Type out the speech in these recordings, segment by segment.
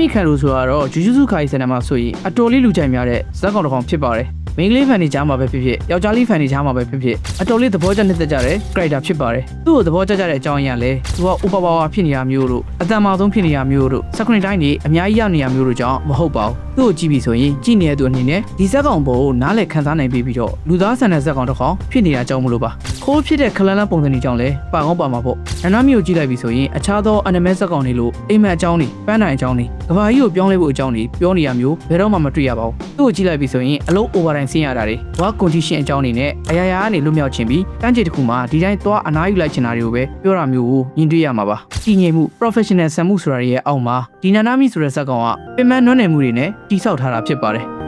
Nanami ခံလို့ဆိုတော့ Jujutsu Kaisen မှာဆိုရင်အတော်လေးလူကြိုက်များတဲ့ဇက်ကောင်တစ်ကောင်ဖြစ်ပါတယ်။မိန်းကလေးဖန်နေကြမှာပဲဖြစ်ဖြစ်ယောက်ျားလေးဖန်နေကြမှာပဲဖြစ်ဖြစ်အတော်လေးသဘောကျနှစ်သက်ကြတဲ့ character ဖြစ်ပါတယ်။သူ့ကိုသဘောကျကြတဲ့အကြောင်းအရာလဲသူကဥပပါဝါဖြစ်နေရမျိုးတို့အတန်မာဆုံးဖြစ်နေရမျိုးတို့စခရင်တိုင်းနေအများကြီးရောက်နေရမျိုးတို့ကြောင့်မဟုတ်ပါဘူး။သူ့ကိုကြည့်ပြီးဆိုရင်ကြည့်နေတဲ့သူအနေနဲ့ဒီဇက်ကောင်ပေါ်ကိုနားလည်ခံစားနိုင်ပြီးတော့လူသားဆန်တဲ့ဇက်ကောင်တစ်ကောင်ဖြစ်နေတာကြောင့်မလို့ပါ။ခိုးဖြစ်တဲ့ခလန်းလန်းပုံစံတွေကြောင့်လဲပါကောင်းပါမှာပေါ့။ Nanami ကိုကြည့်လိုက်ပြီးဆိုရင်အခြားသော anime ဇက်ကောင်တွေလို့အိမ်မက်အကြောင်းတွေပန်းနိုင်အကြောင်းတွေကဘာကြီးကိုပြောင်းလဲဖို့အကြောင်းတွေပြောနေရမျိုးဘယ်တော့မှမတွေ့ရပါဘူး။သူ့ကိုကြည့်လိုက်ပြီးဆိုရင်အလုံး overtime ဆင်းရတာတွေဝါ condition အကြောင်းတွေနဲ့အရာရာကနေလွတ်မြောက်ခြင်းပြီးတန်းကြေတစ်ခုမှာဒီတိုင်းသွားအနားယူလိုက်ချင်တာတွေကိုပဲပြောတာမျိုးကိုမြင်တွေ့ရမှာပါ။ကြီးငြိမ်မှု professional ဆန်မှုဆိုတာရဲ့အောက်မှာဒီ Nanami ဆိုတဲ့ဇက်ကောင်ကပင်မနွမ်းနယ်မှုတွေနဲ့တိဆောက်ထားတာဖြစ်ပါတယ်။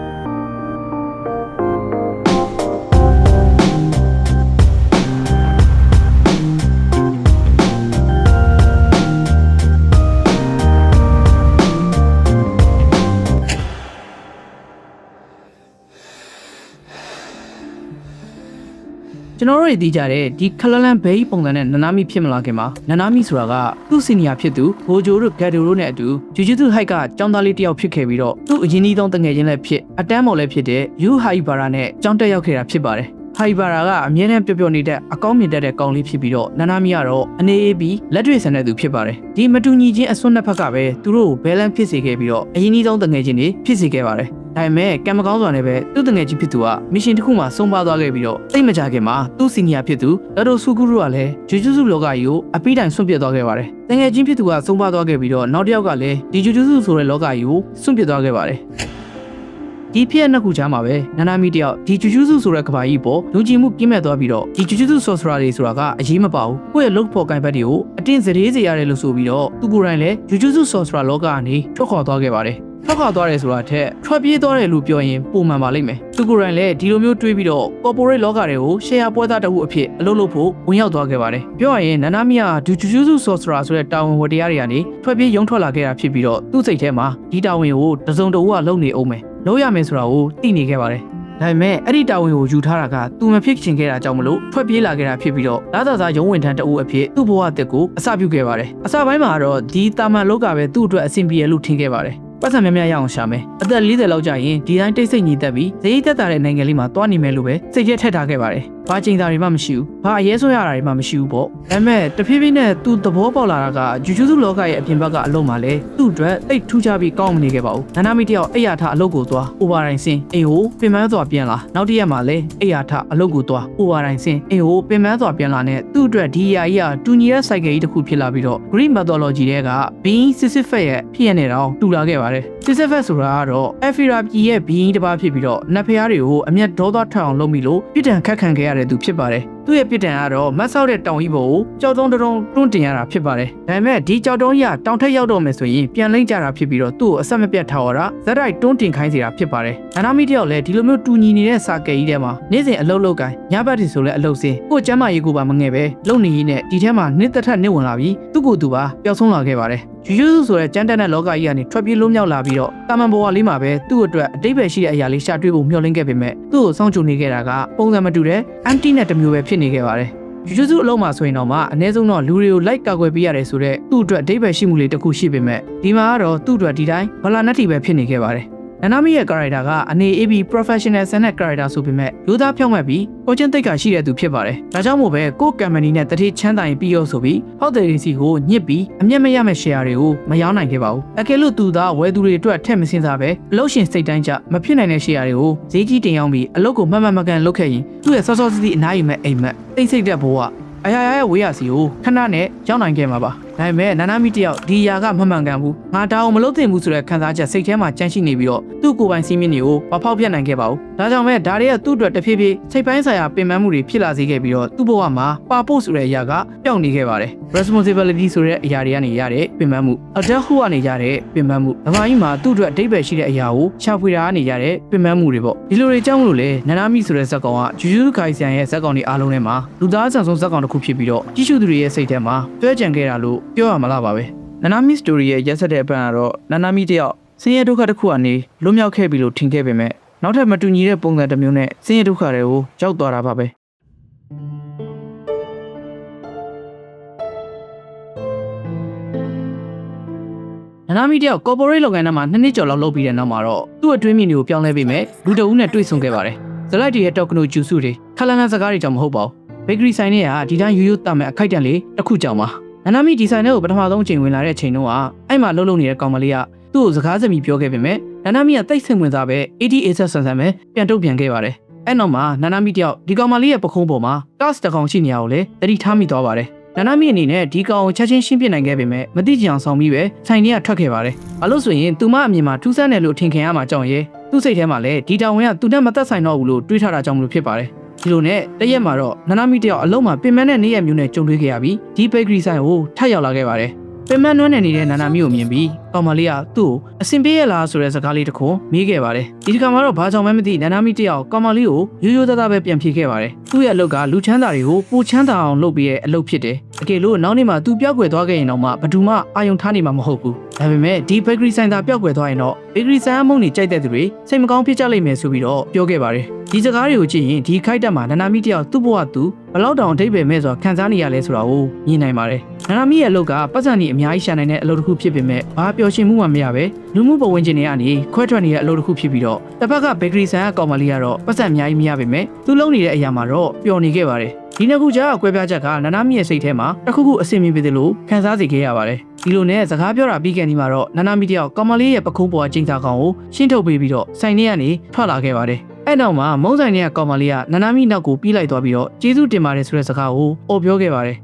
ကျွန်တော်တို့သိကြတဲ့ဒီခလလန်ဘေးပုံစံနဲ့နနာမီဖြစ်မလာခင်မှာနနာမီဆိုတာကသူ့စီနီယာဖြစ်သူဘိုဂျိုတို့ဂက်ဒိုတို့နဲ့အတူဂျူဂျူတုဟိုက်ကကျောင်းသားလေးတယောက်ဖြစ်ခဲ့ပြီးတော့သူ့အရင်ကြီးဆုံးတငယ်ချင်းလည်းဖြစ်အတန်းမော်လည်းဖြစ်တဲ့ယူဟိုင်ဘာရာနဲ့ကျောင်းတက်ရောက်ခဲ့တာဖြစ်ပါတယ်ဟိုင်ဘာရာကအမြဲတမ်းပျော်ပျော်နေတဲ့အကောင်းမြင်တတ်တဲ့ကောင်လေးဖြစ်ပြီးတော့နနာမီကတော့အနေအေးပြီးလက်တွေ့ဆန်တဲ့သူဖြစ်ပါတယ်ဒီမတူညီချင်းအစွန်းနှစ်ဖက်ကပဲသူတို့ကိုဘဲလန်းဖြစ်စေခဲ့ပြီးတော့အရင်ကြီးဆုံးတငယ်ချင်းတွေဖြစ်စေခဲ့ပါတယ်ဒါပေမဲ့ကံမကောင်းစွာနဲ့ပဲသူ့တငယ်ချင်းဖြစ်သူကမစ်ရှင်တစ်ခုမှဆုံးပါသွားခဲ့ပြီးတော့သိမကြခင်မှာသူ့စီနီယာဖြစ်သူဒေါ်တိုဆူကူရုကလည်းဂျူဂျူစုလောကကြီးကိုအပိတိုင်ဆွန့်ပစ်သွားခဲ့ပါတယ်တငယ်ချင်းဖြစ်သူကဆုံးပါသွားခဲ့ပြီးတော့နောက်တစ်ယောက်ကလည်းဒီဂျူဂျူစုဆိုတဲ့လောကကြီးကိုဆွန့်ပစ်သွားခဲ့ပါတယ်ဒီဖြစ်နှစ်ခုကြားမှာပဲနာနာမီတယောက်ဒီဂျူဂျူစုဆိုတဲ့ကဘာကြီးပေါ်လူကြည်မှုပြင်းမဲ့သွားပြီးတော့ဒီဂျူဂျူစုဆော့စရာတွေဆိုတာကအရေးမပါဘူးကိုယ့်ရဲ့လုတ်ဖို့ကိုင်ဘက်တွေကိုအတင်းစရေးစေရတယ်လို့ဆိုပြီးတော့သူကိုယ်တိုင်လည်းဂျူဂျူစုဆော့စရာလောကကနေထွက်ခွာသွားခဲ့ပါတယ်ထွက်ခွာသွားတယ်ဆိုတာထက်ထွက်ပြေးသွားတယ်လို့ပြောရင်ပုံမှန်ပါလိမ့်မယ်သူကိုယ်တိုင်လည်းဒီလိုမျိုးတွေးပြီးတော့ corporate လောကတွေကိုရှယ်ယာပွဲသားတအုပ်အဖြစ်အလုပ်လုပ်ဖို့ဝင်ရောက်သွားခဲ့ပါတယ်ပြောရရင်နာနာမီယာဒူဂျူဂျူစုဆော့စရာဆိုတဲ့တာဝန်ဝတ္တရားတွေကနေထွက်ပြေးရုံထွက်လာခဲ့တာဖြစ်ပြီးတော့သူ့စိတ်ထဲမှာဒီတာဝန်ကိုတစုံတဦးကလုပ်နေအောင်မယ်လုပ်ရမယ်ဆိုတာကိုသိနေခဲ့ပါတယ်ဒါပေမဲ့အဲ့ဒီတာဝန်ကိုယူထားတာကသူမဖြစ်ချင်ခဲ့တာကြောင့်မလို့ထွက်ပြေးလာခဲ့တာဖြစ်ပြီးတော့လာသာစားရုံးဝင်ထမ်းတအုပ်အဖြစ်သူ့ဘဝအသစ်ကိုအစပြုခဲ့ပါတယ်အစပိုင်းမှာတော့ဒီတာမန်လောကပဲသူ့အတွက်အဆင်ပြေရလို့ထင်ခဲ့ပါတယ်ပတ်စံများများရအောင်ရှာမယ်အသက်40လောက်ကြာရင်ဒီတိုင်းတိတ်ဆိတ်ညီသက်ပြီးဈေးသက်သာတဲ့နိုင်ငံလေးမှာတွားနေမယ်လို့ပဲစိတ်ထဲထည့်ထားခဲ့ပါတယ်ဘာချိန်သာတွေမှမရှိဘူးဘာအရေးဆွဲရတာတွေမှမရှိဘူးပေါ့ဒါပေမဲ့တဖြည်းဖြည်းနဲ့သူသဘောပေါက်လာတာကဂျူဂျူစုလောကရဲ့အပြင်ဘက်ကအလုပ်မှာလဲသူ့အတွက်တိတ်ထူးခြားပြီးကောင်းမနေခဲ့ပါဘူးနာနာမီတယောက်အိယာထအလုပ်ကိုသွားအိုဗာတိုင်းဆင်းအိမ်ကိုပင်ပန်းစွာပြန်လာနောက်တစ်ရက်မှာလဲအိယာထအလုပ်ကိုသွားအိုဗာတိုင်းဆင်းအိမ်ကိုပင်ပန်းစွာပြန်လာနဲ့သူ့အတွက်ဒီယာကြီးကတူညီတဲ့ cycle ကြီးတစ်ခုဖြစ်လာပြီးတော့ Greek mythology တွေက being Sisyphus ရဲ့ဖြစ်ရနေတာတူလာခဲ့ပါတယ်Sisyphus ဆိုတာကတော့ Ephira ပြည်ရဲ့ဘီရင်တစ်ပါးဖြစ်ပြီးတော့နတ်ဖျားတွေကိုအမျက်ဒေါသထွက်အောင်လုပ်မိလို့ပြစ်ဒဏ်ခတ်ခံခဲ့ရတဲ့သူဖြစ်ပါတယ်သူ့ရဲ့ပြစ်ဒဏ်ကတော့မတ်ဆောက်တဲ့တောင်ကြီးပေါ်ကိုကြောက်တုံးတုံးတွန်းတင်ရတာဖြစ်ပါတယ်ဒါပေမဲ့ဒီကြောက်တုံးကြီးကတောင်ထက်ရောက်တော့မယ်ဆိုရင်ပြန်လိမ့်ကြတာဖြစ်ပြီးတော့သူ့ကိုအဆက်မပြတ်ထားရတာဇက်တိုက်တွန်းတင်ခိုင်းစေတာဖြစ်ပါတယ်နာနာမီတယောက်လည်းဒီလိုမျိုးတူညီနေတဲ့စာကယ်ကြီးထဲမှာနေ့စဉ်အလုပ်လုပ်ကိုင်းညဘက်တွေဆိုလည်းအလုပ်စင်းကိုကျမ်းမာရေးကိုပါမငဲ့ပဲလုပ်နေရင်းနဲ့ဒီထဲမှာနှစ်သက်ထက်နှစ်ဝင်လာပြီးသူ့ကိုယ်သူပါပျောက်ဆုံးလာခဲ့ပါတယ်ဂျူဂျူစုဆိုတဲ့ကျန်းတက်တဲ့လောကကြီးကနေထွက်ပြေးလွတ်မြောက်လာပြီးတော့တာမန်ဘဝလေးမှာပဲသူ့အတွက်အတိတ်ပဲရှိတဲ့အရာလေးရှာတွေ့ဖို့မျှော်လင့်ခဲ့ပေမဲ့သူ့ကိုစောင့်ကြိုနေခဲ့တာကပုံစံမတူတဲ့အန်တီနဲ့တမျိုးပဲဖြစ်နေခဲ့ပါတယ်ဂျူဂျူစုအလုံးမှာဆိုရင်တော့မှအနည်းဆုံးတော့လူတွေကိုလိုက်ကာကွယ်ပေးရတယ်ဆိုတော့သူ့အတွက်အတိတ်ပဲရှိမှုလေးတစ်ခုရှိပေမဲ့ဒီမှာကတော့သူ့အတွက်ဒီတိုင်းဘလာနက်တီပဲဖြစ်နေခဲ့ပါတယ်နာနာမီရဲ့ character ကအနေအေးပြီး professional ဆန်တဲ့ character ဆိုပေမဲ့ရိုးသားဖြောင့်မတ်ပြီးကိုချင်းသိက္ခာရှိတဲ့သူဖြစ်ပါတယ်။ဒါကြောင့်မို့ပဲကို company နဲ့တတိချမ်းသာရင်ပြီးရောဆိုပြီးဟောက်တယ်ရီစီကိုညစ်ပြီးအမျက်မရမဲ့ share တွေကိုမရောင်းနိုင်ခဲ့ပါဘူး။အကယ်လို့သူသားဝယ်သူတွေအတွက်ထက်မစင်စားပဲအလုပ်ရှင်စိတ်တိုင်းကြမဖြစ်နိုင်တဲ့ share တွေကိုဈေးကြီးတင်ရောင်းပြီးအလုပ်ကိုမှတ်မှတ်မကန်လုပ်ခဲ့ရင်သူ့ရဲ့စောစောစီးစီးအနားယူမဲ့အိမ်မက်တိတ်ဆိတ်တဲ့ဘဝအရာရာရဲ့ဝေးရစီကိုခဏနဲ့ရောက်နိုင်ခဲ့မှာပါ။ဒါပေမဲ့နာနာမီတယောက်ဒီຢာကမှန်မှန်ကန်ဘူးငါဒါအောင်မလုပ်သင့်ဘူးဆိုတဲ့ခံစားချက်စိတ်ထဲမှာကြမ်းရှိနေပြီးတော့သူ့ကိုယ်ပိုင်စီးမြင့်တွေကိုမဖောက်ပြတ်နိုင်ခဲ့ပါဘူးဒါကြောင့်ပဲဒါတွေကသူ့အတွက်တဖြည်းဖြည်းစိတ်ပိုင်းဆိုင်ရာပင်ပန်းမှုတွေဖြစ်လာစေခဲ့ပြီးတော့သူ့ဘဝမှာပါဖို့ဆိုတဲ့အရာကပျောက်နေခဲ့ပါတယ် responsibility ဆိုတဲ့အရာတွေကနေရတဲ့ပင်ပန်းမှု adulthood ကနေရတဲ့ပင်ပန်းမှုဒါမှကြီးမှာသူ့အတွက်အတိတ်ပဲရှိတဲ့အရာကိုရှာဖွေတာကနေရတဲ့ပင်ပန်းမှုတွေပေါ့ဒီလိုတွေကြောင့်မလို့လေနာနာမီဆိုတဲ့ဇက်ကောင်ကဂျူဂျူခိုင်ဆန်ရဲ့ဇက်ကောင်တွေအားလုံးထဲမှာလူသားဆန်ဆုံးဇက်ကောင်တစ်ခုဖြစ်ပြီးတော့ကြီးစုသူတွေရဲ့စိတ်ထဲမှာတွဲကြံခဲ့တာလို့ပြောရမှာလားပါပဲနာနာမီစတိုရီရဲ့ရက်ဆက်တဲ့အပန်းကတော့နာနာမီတယောက်ဆင်းရဲဒုက္ခတစ်ခုကနေလွတ်မြောက်ခဲ့ပြီလို့ထင်ခဲ့ပေမဲ့နောက်ထပ်မတူညီတဲ့ပုံစံတစ်မျိုးနဲ့ဆင်းရဲဒုက္ခတွေကိုရောက်သွားတာပါပဲန နာမီတယောက် corporate လုပ်ငန်းထဲမှာ2နှစ်ကျော်လောက်လုပ်ပြီးတဲ့နောက်မှာတော့သူ့အတွင်းမြင်တွေကိုပြောင်းလဲပေးမယ်လူတအုပ်နဲ့တွေ့ဆုံခဲ့ပါတယ်ဇလိုက်တွေရဲ့တောက်ကနိုဂျူစုတွေခလန်လန်စကားတွေကြောင့်မဟုတ်ပါဘူးဘေကရီဆိုင်တွေကဒီတိုင်းရိုးရိုးတာမဲ့အခိုက်တန့်လေးတစ်ခုကြောင့်ပါနာမီဒီဇိုင်နာကိုပထမဆုံးချိန်ဝင်လာတဲ့အချိန်တုန်းကအဲ့မှာလှုပ်နေတဲ့ကောင်မလေးကသူ့ကိုစကားစမြည်ပြောခဲ့ပေမဲ့နာမီကတိတ်ဆိတ်ဝင်စားပဲ ADA ဆက်ဆန်ဆန်ပဲပြန်တုတ်ပြန်ခဲ့ပါတယ်အဲ့နောက်မှာနာမီတယောက်ဒီကောင်မလေးရဲ့ပခုံးပေါ်မှာ cast တစ်ကောင်ရှိနေရကိုလေတတိထားမိသွားပါတယ်နာမီအနေနဲ့ဒီကောင်ကိုချက်ချင်းရှင်းပြနိုင်ခဲ့ပေမဲ့မသိကြအောင်ဆောင်ပြီးပဲဆိုင်ထဲကထွက်ခဲ့ပါတယ်ဘာလို့ဆိုရင်သူမအမြင်မှာထူးဆန်းတယ်လို့ထင်ခင်ရမှာကြောင့်ရဲသူ့စိတ်ထဲမှာလည်းဒီတာဝန်ကသူနဲ့မသက်ဆိုင်တော့ဘူးလို့တွေးထားတာကြောင့်မလို့ဖြစ်ပါတယ်ဒီလိုနဲ့တရက်မှာတော့နာမီတယောက်အလုံးမှာပင်မနဲ့နေရမျိုးနဲ့ကြုံတွေ့ခဲ့ရပြီးဒီဘေကရီဆိုင်ကိုထပ်ရောက်လာခဲ့ပါတယ်ပင်မနွမ်းနေနေတဲ့နာမီကိုမြင်ပြီးကောင်မလေးကသူ့ကိုအစင်ပေးရလားဆိုတဲ့စကားလေးတစ်ခုမေးခဲ့ပါတယ်ဒီတစ်ခါမှာတော့ဘာကြောင့်မှမသိနာမီတယောက်ကောင်မလေးကိုရိုးရိုးသားသားပဲပြန်ဖြေခဲ့ပါတယ်သူ့ရဲ့အလုပ်ကလူချမ်းသာတွေကိုပိုချမ်းသာအောင်လုပ်ပေးတဲ့အလုပ်ဖြစ်တယ်အကယ်လို့နောက်နေ့မှာသူပျောက်ကွယ်သွားခဲ့ရင်တော့မှဘယ်သူမှအာရုံထားနေမှာမဟုတ်ဘူးဒါပေမဲ့ဒီဘေကရီဆိုင်သာပျောက်ကွယ်သွားရင်တော့ဘေကရီဆိုင်အမုန်းနေကြိုက်တဲ့သူတွေစိတ်မကောင်းဖြစ်ကြလိမ့်မယ်ဆိုပြီးတော့ပြောခဲ့ပါတယ်ဒီစကားတွေကိုကြည့်ရင်ဒီခိုက်တက်မှာနာမီတယောက်သူ့ဘဝသူဘလောက်တောင်အထိပ္ပယ်မဲ့ဆိုခံစားနေရလဲဆိုတာကိုမြင်နိုင်ပါတယ်နာမီရဲ့အလုပ်ကပတ်စံကြီးအများကြီးရှာနိုင်တဲ့အလုပ်တစ်ခုဖြစ်ပေမဲ့ဘာပျော်ရွှင်မှုမှမရပဲလူမှုပတ်ဝန်းကျင်တွေကနေခွဲထွက်နေတဲ့အလုပ်တစ်ခုဖြစ်ပြီးတော့တစ်ဖက်ကဘေကရီဆိုင်ကကောင်မလေးကတော့ပတ်စံအများကြီးမရပေမဲ့သူလုပ်နေတဲ့အရာမှာတော့ပျော်နေခဲ့ပါတယ်ဒီနှစ်ခုကြားအကွဲပြားချက်ကနာမီရဲ့စိတ်ထဲမှာတစ်ခုခုအဆင်ပြေတယ်လို့ခံစားစေခဲ့ရပါတယ်ဒီလိုနဲ့စကားပြောတာပြီးခဲ့နေမှာတော့နာမီတယောက်ကောင်မလေးရဲ့ပခုံးပေါ်ကျင်းစာကောင်ကိုရှင်းထုတ်ပေးပြီးတော့ဆိုင်ထဲကနေထွက်လာခဲ့ပါတယ်အဲ့နောက်မှာမုံဆိုင်ထဲကကောင်မလေးကနာမီနောက်ကိုပြေးလိုက်သွားပြီးတော့ကျေးဇူးတင်ပါတယ်ဆိုတဲ့စကားကိုအော်ပြောခဲ့ပါတယ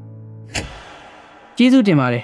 ်ကျေးဇူးတင်ပါတယ်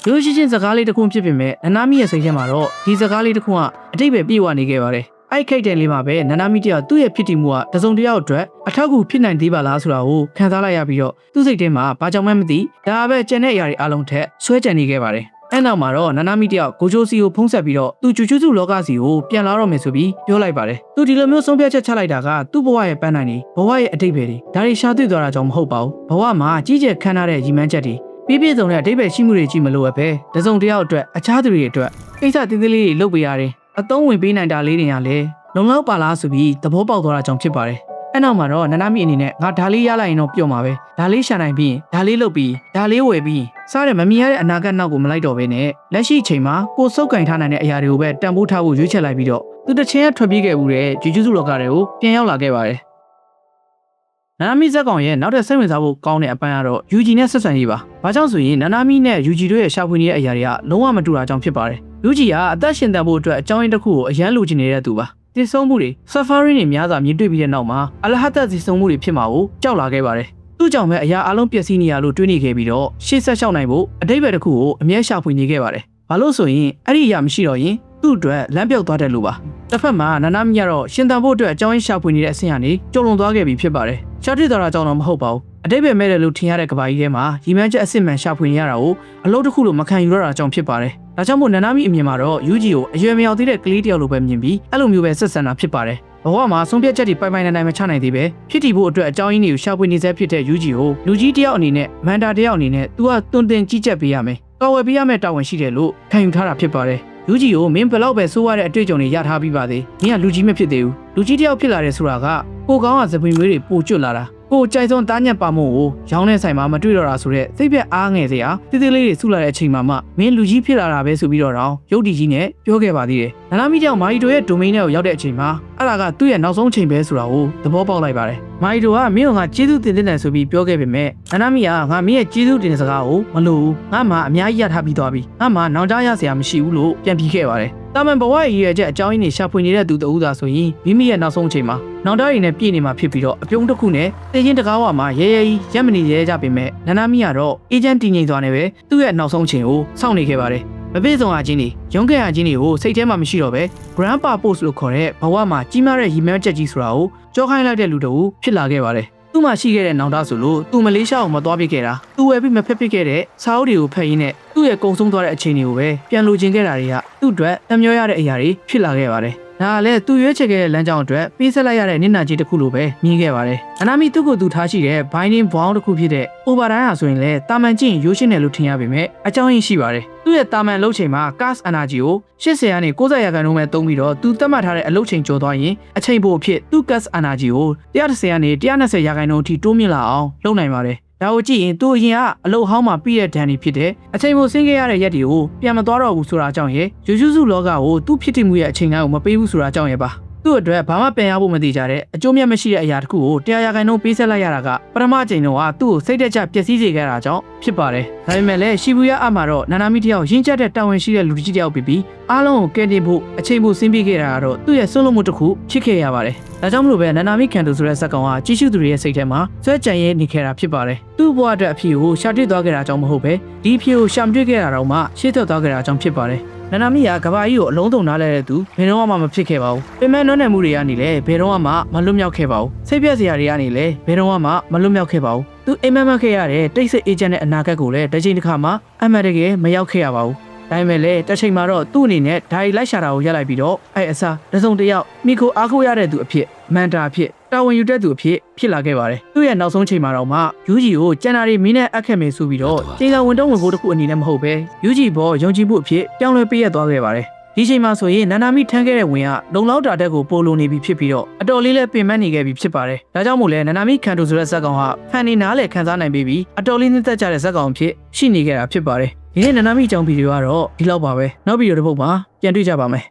ရိုးရှင်းရှင်းစကားလေးတစ်ခုဖြစ်ပေမဲ့နာမီရဲ့စိတ်ထဲမှာတော့ဒီစကားလေးတစ်ခုကအတိတ်ပဲပြေဝနေခဲ့ပါတယ်အဲ့ခိတ်တဲ့လေးမှာပဲနာမီတယောက်သူ့ရဲ့ဖြစ်တည်မှုကတစုံတစ်ယောက်အတွက်အထောက်အကူဖြစ်နိုင်သေးပါလားဆိုတာကိုခံစားလိုက်ရပြီးတော့သူ့စိတ်ထဲမှာဘာကြောင့်မှမသိဒါပဲကျန်တဲ့အရာတွေအလုံးထက်ဆွဲကြံနေခဲ့ပါတယ်အဲ့နောက်မှာတော့နာမီတယောက်ကိုချိုစီကိုဖုံးဆက်ပြီးတော့သူကျူကျူစုလောကစီကိုပြန်လာတော့မယ်ဆိုပြီးပြောလိုက်ပါတယ်သူဒီလိုမျိုးဆုံးဖြတ်ချက်ချလိုက်တာကသူ့ဘဝရဲ့ပန်းနိုင်တွေဘဝရဲ့အတိတ်ပဲတွေဒါတွေရှာတွေ့သွားတာကြောင့်မဟုတ်ပါဘူးဘဝမှာကြီးကျယ်ခမ်းနားတဲ့ရည်မှန်းချက်တွေပြည့်စုံတဲ့အတိတ်ပဲရှိမှုတွေကြည့်မလို့ပဲတစုံတစ်ယောက်အတွက်အခြားသူတွေအတွက်ကိစ္စသေးသေးလေးတွေလုပ်ပေးရတယ်အသုံးဝင်ပေးနိုင်တာလေးတွေရလဲလုံလောက်ပါလားဆိုပြီးသဘောပေါက်သွားတာကြောင့်ဖြစ်ပါတယ်အဲ့နောက်မှာတော့နာမီအနေနဲ့ငါဒါလေးရလိုက်ရင်တော့ပြော့မှာပဲဒါလေးရှာနိုင်ပြီးဒါလေးလုပ်ပြီးဒါလေးဝယ်ပြီးစားတဲ့မမြင်ရတဲ့အနာဂတ်နောက်ကိုမလိုက်တော့ဘဲနဲ့လက်ရှိအချိန်မှာကိုစုပ်ကင်ထားနိုင်တဲ့အရာတွေကိုပဲတန်ဖိုးထားဖို့ရွေးချယ်လိုက်ပြီးတော့သူတစ်ချင်းကထွက်ပြေးခဲ့မှုတဲ့ဂျူဂျူစုလောကတွေကိုပြန်ရောက်လာခဲ့ပါတယ်နာမီဇက်ကောင်ရဲ့နောက်ထပ်စိတ်ဝင်စားဖို့ကောင်းတဲ့အပိုင်းကတော့ UG နဲ့ဆက်ဆံရေးပါ။ဘာကြောင့်ဆိုရင်နာမီနဲ့ UG တို့ရဲ့ရှာဖွေနေတဲ့အရာတွေကလုံးဝမတူတာကြောင့်ဖြစ်ပါတယ်။ UG ကအသက်ရှင်သန်ဖို့အတွက်အကြောင်းရင်းတစ်ခုကိုအရန်လိုချင်နေတဲ့သူပါ။တည်ဆုံမှုတွေ Safari တွေများစွာမြင်တွေ့ပြီးတဲ့နောက်မှာအလဟတ်သက်တည်ဆုံမှုတွေဖြစ်မှာကိုကြောက်လာခဲ့ပါတယ်။သူ့ကြောင့်ပဲအရာအလုံးပျက်စီးနေရလို့တွေးနေခဲ့ပြီးတော့ရှေ့ဆက်လျှောက်နိုင်ဖို့အတိတ်ပဲတစ်ခုကိုအမြဲရှာဖွေနေခဲ့ပါတယ်။ဘာလို့ဆိုရင်အဲ့ဒီအရာမရှိတော့ရင်သူ့အတွက်လမ်းပြောက်သွားတယ်လို့ပါ။တစ်ဖက်မှာနာမီကတော့ရှင်သန်ဖို့အတွက်အကြောင်းရင်းရှာဖွေနေတဲ့အဆင့်ကနေကြုံလွန်သွားခဲ့ပြီဖြစ်ပါတယ်။ရှာတွေ့သွားတာကြောင့်တော့မဟုတ်ပါဘူးအတိတ်ပဲမဲ့တယ်လို့ထင်ရတဲ့ကဘာကြီးထဲမှာရီမန်းချက်အစစ်မှန်ရှာဖွေနေရတာကိုအလုပ်တစ်ခုလိုမခံယူရတာကြောင့်ဖြစ်ပါတယ်ဒါကြောင့်မို့နာမီအမြင်မှာတော့ UG ကိုအရွယ်မရောက်သေးတဲ့ကလေးတယောက်လိုပဲမြင်ပြီးအဲ့လိုမျိုးပဲဆက်ဆံတာဖြစ်ပါတယ်ဘဝမှာဆုံးဖြတ်ချက်တွေပိုင်ပိုင်နိုင်နိုင်မချနိုင်သေးပဲဖြစ်တည်ဖို့အတွက်အကြောင်းရင်းတွေကိုရှာဖွေနေစေဖြစ်တဲ့ UG ကိုလူကြီးတယောက်အနေနဲ့မန်တာတယောက်အနေနဲ့သူကတွင်တင်ကြီးကြပ်ပေးရမယ်ကာဝယ်ပေးရမယ့်တာဝန်ရှိတယ်လို့ခံယူထားတာဖြစ်ပါတယ်လူကြီးကိုမင်းဘယ်လောက်ပဲစိုးရတဲ့အတွေ့အကြုံတွေရထားပြီးပါသေးမင်းကလူကြီးမဖြစ်သေးဘူးလူကြီးတယောက်ဖြစ်လာတယ်ဆိုတာကကိုကောင်းကသပင်မွေးတွေပိုကျွတ်လာတာကိုကြိုက်ဆုံးတားညက်ပါမို့ကိုရောင်းတဲ့ဆိုင်မှာမတွေ့တော့တာဆိုတဲ့စိတ်ပြက်အားငယ်စရာတိတိလေးတွေဆုလာတဲ့အချိန်မှာမှမင်းလူကြီးဖြစ်လာတာပဲဆိုပြီးတော့ရုပ်တည်ကြီးနဲ့ပြောခဲ့ပါသေးတယ်နာမီကြောင့်မာရီတိုရဲ့ဒိုမိန်းထဲကိုရောက်တဲ့အချိန်မှာအဲ့ဒါကသူ့ရဲ့နောက်ဆုံးချိန်ပဲဆိုတာကိုသဘောပေါက်လိုက်ပါတယ်မာရီတိုကမင်းကကျေးဇူးတင်တယ်ဆိုပြီးပြောခဲ့ပေမဲ့နာမီကငါမင်းရဲ့ကျေးဇူးတင်တဲ့စကားကိုမလို့ငါမှအများကြီးရထားပြီးသွားပြီငါမှနောင်တရစရာမရှိဘူးလို့ပြန်ပြေးခဲ့ပါတယ်တာမန်ဘဝရည်ရွယ်ချက်အကြောင်းရင်းတွေရှာဖွေနေတဲ့သူတဦးသာဆိုရင်မိမိရဲ့နောက်ဆုံးအချိန်မှာနောင်တရည်နဲ့ပြည့်နေမှာဖြစ်ပြီးတော့အပြုံးတစ်ခုနဲ့တေချင်းတကားဝမှာရဲရဲကြီးရက်မနေရဲကြပေမဲ့နာမီကတော့အေဂျင့်တည်ငြိမ်သွားနေပဲသူ့ရဲ့နောက်ဆုံးအချိန်ကိုစောင့်နေခဲ့ပါတယ်မပြေဆုံးအချင်းတွေရုံးခဲ့အချင်းတွေကိုစိတ်ထဲမှာမရှိတော့ပဲ Grandpa Post လို့ခေါ်တဲ့ဘဝမှာကြီးမားတဲ့ရီမန်းချက်ကြီးဆိုတာကိုကြောခိုင်းလိုက်တဲ့လူတူဖြစ်လာခဲ့ပါတယ်သူ့မှာရှိခဲ့တဲ့နောင်တဆိုလို့သူမလေးရှားကိုမသွားပြခဲ့တာသူဝယ်ပြီးမဖက်ပစ်ခဲ့တဲ့စာအုပ်တွေကိုဖတ်ရင်းနဲ့သူ့ရဲ့ကုံဆုံးသွားတဲ့အချိန်တွေကိုပဲပြန်လိုချင်ခဲ့တာတွေကသူ့အတွက်တမျောရတဲ့အရာတွေဖြစ်လာခဲ့ပါတယ်ဒါကလည်းသူရွေးချယ်ခဲ့တဲ့လမ်းကြောင်းအတွက်ပေးဆက်လိုက်ရတဲ့နင့်နာကြီးတစ်ခုလိုပဲမြင်ခဲ့ပါတယ်။နာမီသူ့ကိုသူထားရှိတဲ့ binding bound တစ်ခုဖြစ်တဲ့ overtime ဟာဆိုရင်လည်းတာမန်ကျင့်ရိုးရှင်းတယ်လို့ထင်ရပေမဲ့အကြောင်းရင်းရှိပါတယ်။သူ့ရဲ့တာမန်လှုပ်ချိန်မှာ cast energy ကို80ကနေ90ရာခိုင်နှုန်းပဲသုံးပြီးတော့သူသတ်မှတ်ထားတဲ့အလုပ်ချိန်ကျော်သွားရင်အချိန်ပိုအဖြစ်သူ့ cast energy ကို130ကနေ120ရာခိုင်နှုန်းအထိတိုးမြင့်လာအောင်လုပ်နိုင်ပါတယ်။ ဒါကိုကြည့်ရင်သူ့အရင်ကအလုတ်ဟောင်းမှာပြီးတဲ့ဒဏ်တွေဖြစ်တဲ့အချိန်မိုဆင်းခဲ့ရတဲ့ရက်တွေကိုပြန်မသွားတော့ဘူးဆိုတာကြောင့်ရဲ့ဂျူဂျူစုလောကကိုသူ့ဖြစ်တည်မှုရဲ့အချိန်တိုင်းကိုမပေးဘူးဆိုတာကြောင့်ရဲ့ပါသူ့အတွက်ဘာမှပြန်ရဖို့မသိကြတဲ့အကျိုးမြတ်မရှိတဲ့အရာတစ်ခုကိုတရားရဂိုင်နှုန်းပေးဆက်လိုက်ရတာကပထမအချိန်တော့ကသူ့ကိုစိတ်တက်ကြပျက်စီးစေခဲ့တာကြောင့်ဖြစ်ပါတယ်။ဒါပေမဲ့လည်းရှီဘူယာအမှာတော့နာနာမီတယောက်ရင်းချက်တဲ့တာဝန်ရှိတဲ့လူကြီးတယောက်ပြီးအားလုံးကိုကယ်တင်ဖို့အချိန်ပိုဆင်းပေးခဲ့တာကတော့သူ့ရဲ့ဆွလို့မှုတစ်ခုဖြစ်ခဲ့ရပါတယ်။ဒါကြောင့်မလို့ပဲနာနာမီကန်တိုဆိုတဲ့ဇက်ကောင်ကကြီးစုသူတွေရဲ့စိတ်ထဲမှာဆွဲကြံရဲနေခဲ့တာဖြစ်ပါတယ်။သူ့ဘဝအတွက်အဖြစ်ကိုရှာတွေ့သွားခဲ့တာကြောင့်မဟုတ်ပဲဒီအဖြစ်ကိုရှာမတွေ့ခဲ့တာတော့မှရှေ့ထွက်သွားခဲ့တာကြောင့်ဖြစ်ပါတယ်။နာနာမီကကဘာကြီးကိုအလုံးစုံနားလဲတဲ့သူဘယ်တော့မှမဖြစ်ခဲ့ပါဘူး။ပင်မနှွမ်းနယ်မှုတွေကနေလည်းဘယ်တော့မှမလွတ်မြောက်ခဲ့ပါဘူး။စိတ်ပြက်စရာတွေကနေလည်းဘယ်တော့မှမလွတ်မြောက်ခဲ့ပါဘူး။သူအိမ်မက်ခဲ့ရတဲ့တိတ်ဆိတ်အေဂျင့်ရဲ့အနာဂတ်ကိုလည်းတစ်ချိန်တစ်ခါမှအမှန်တကယ်မရောက်ခဲ့ရပါဘူး။ဒါပေမဲ့လည်းတစ်ချိန်မှာတော့သူ့အနေနဲ့ဓာရီလိုက်ရှာတာကိုရပ်လိုက်ပြီးတော့အဲ့အစားတစုံတစ်ယောက်မိကိုအားကိုးရတဲ့သူအဖြစ်မန်တာအဖြစ်တာဝန်ယူတဲ့သူအဖြစ်လာခဲ့ပါတယ်။သူ့ရဲ့နောက်ဆုံးချိန်မှာတော့မှယူဂျီကိုကျန်တာတွေမင်းနဲ့အပ်ခဲ့မယ်ဆိုပြီးတော့ခြေကဝန်တုံးဝင်ဖို့တစ်ခုအနေနဲ့မဟုတ်ပဲယူဂျီဘောယုံကြည်မှုအဖြစ်ပြောင်းလဲပေးရသွားခဲ့ပါတယ်။ဒီချိန်မှာဆိုရင်နာနာမီထမ်းခဲ့တဲ့ဝင်ကလုံလောက်တာတက်ကိုပိုလိုနေပြီဖြစ်ပြီးတော့အတော်လေးလည်းပင်ပန်းနေခဲ့ပြီဖြစ်ပါတယ်။ဒါကြောင့်မို့လဲနာနာမီကန်တိုဆိုတဲ့ဇက်ကောင်ဟာဖန်နေနားလေခန်းစားနိုင်ပြီးအတော်လေးနှစ်သက်ကြတဲ့ဇက်ကောင်ဖြစ်ရှိနေခဲ့တာဖြစ်ပါတယ်။ဒီနေ့နာနာမီအကြောင်းဗီဒီယိုကတော့ဒီလောက်ပါပဲ။နောက်ဗီဒီယိုတစ်ပုဒ်မှာပြန်တွေ့ကြပါမယ်။